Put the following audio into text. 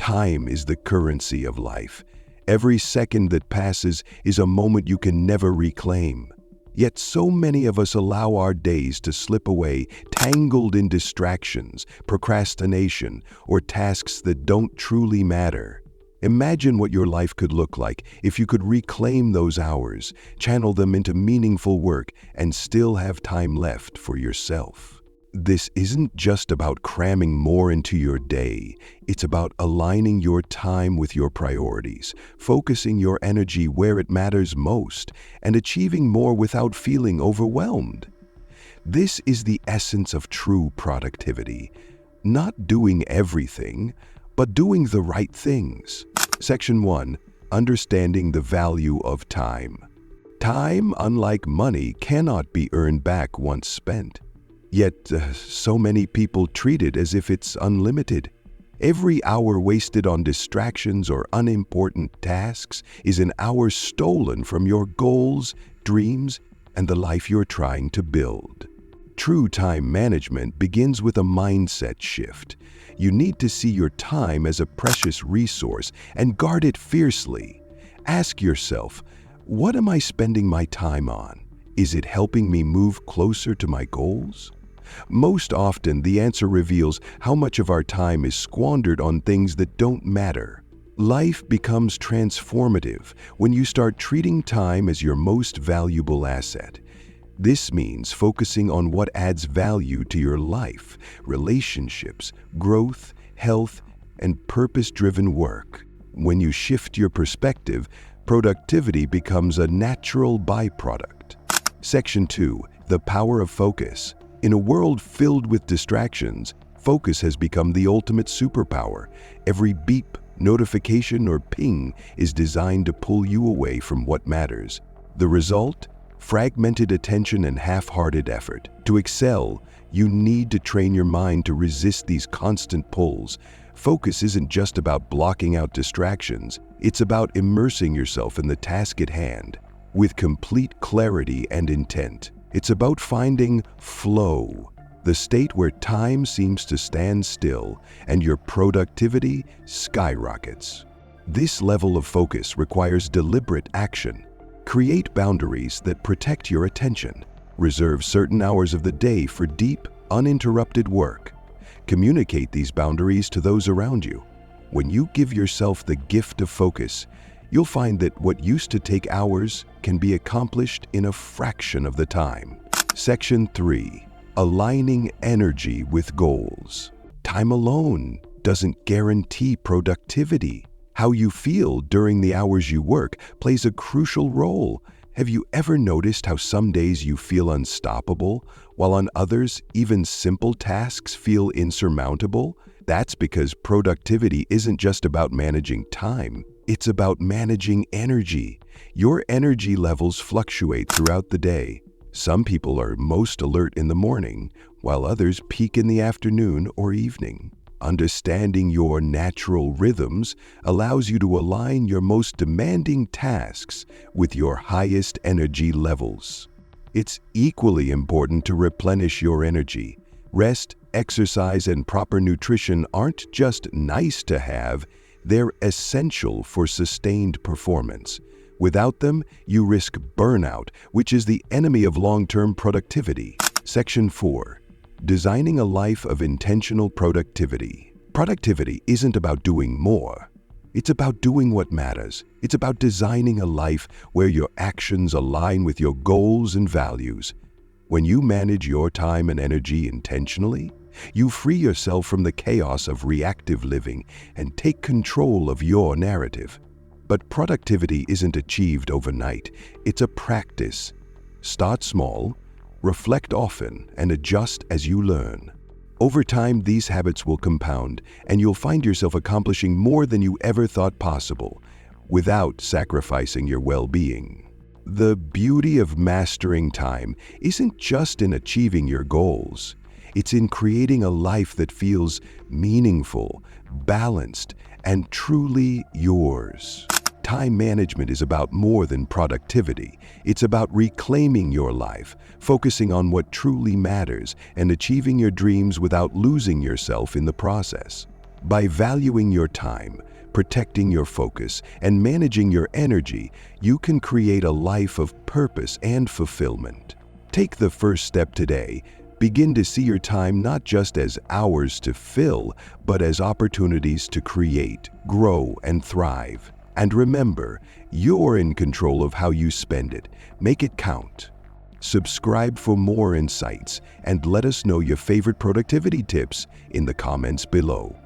Time is the currency of life. Every second that passes is a moment you can never reclaim. Yet so many of us allow our days to slip away, tangled in distractions, procrastination, or tasks that don't truly matter. Imagine what your life could look like if you could reclaim those hours, channel them into meaningful work, and still have time left for yourself. This isn't just about cramming more into your day. It's about aligning your time with your priorities, focusing your energy where it matters most, and achieving more without feeling overwhelmed. This is the essence of true productivity. Not doing everything, but doing the right things. Section 1. Understanding the value of time. Time, unlike money, cannot be earned back once spent. Yet, so many people treat it as if it's unlimited. Every hour wasted on distractions or unimportant tasks is an hour stolen from your goals, dreams, and the life you're trying to build. True time management begins with a mindset shift. You need to see your time as a precious resource and guard it fiercely. Ask yourself, what am I spending my time on? Is it helping me move closer to my goals? Most often, the answer reveals how much of our time is squandered on things that don't matter. Life becomes transformative when you start treating time as your most valuable asset. This means focusing on what adds value to your life, relationships, growth, health, and purpose-driven work. When you shift your perspective, productivity becomes a natural byproduct. Section 2. The power of focus. In a world filled with distractions, focus has become the ultimate superpower. Every beep, notification, or ping is designed to pull you away from what matters. The result? Fragmented attention and half-hearted effort. To excel, you need to train your mind to resist these constant pulls. Focus isn't just about blocking out distractions. It's about immersing yourself in the task at hand with complete clarity and intent. It's about finding flow, the state where time seems to stand still and your productivity skyrockets. This level of focus requires deliberate action. Create boundaries that protect your attention. Reserve certain hours of the day for deep, uninterrupted work. Communicate these boundaries to those around you. When you give yourself the gift of focus, you'll find that what used to take hours can be accomplished in a fraction of the time. Section 3. Aligning energy with goals. Time alone doesn't guarantee productivity. How you feel during the hours you work plays a crucial role. Have you ever noticed how some days you feel unstoppable, while on others, even simple tasks feel insurmountable? That's because productivity isn't just about managing time. It's about managing energy. Your energy levels fluctuate throughout the day. Some people are most alert in the morning, while others peak in the afternoon or evening. Understanding your natural rhythms allows you to align your most demanding tasks with your highest energy levels. It's equally important to replenish your energy. Rest, exercise, and proper nutrition aren't just nice to have, they're essential for sustained performance. Without them, you risk burnout, which is the enemy of long-term productivity. Section 4. Designing a life of intentional productivity. Productivity isn't about doing more. It's about doing what matters. It's about designing a life where your actions align with your goals and values. When you manage your time and energy intentionally, you free yourself from the chaos of reactive living and take control of your narrative. But productivity isn't achieved overnight. It's a practice. Start small, reflect often, and adjust as you learn. Over time, these habits will compound, and you'll find yourself accomplishing more than you ever thought possible, without sacrificing your well-being. The beauty of mastering time isn't just in achieving your goals. It's in creating a life that feels meaningful, balanced, and truly yours. Time management is about more than productivity. It's about reclaiming your life, focusing on what truly matters, and achieving your dreams without losing yourself in the process. By valuing your time, protecting your focus, and managing your energy, you can create a life of purpose and fulfillment. Take the first step today. Begin to see your time not just as hours to fill, but as opportunities to create, grow, and thrive. And remember, you're in control of how you spend it. Make it count. Subscribe for more insights and let us know your favorite productivity tips in the comments below.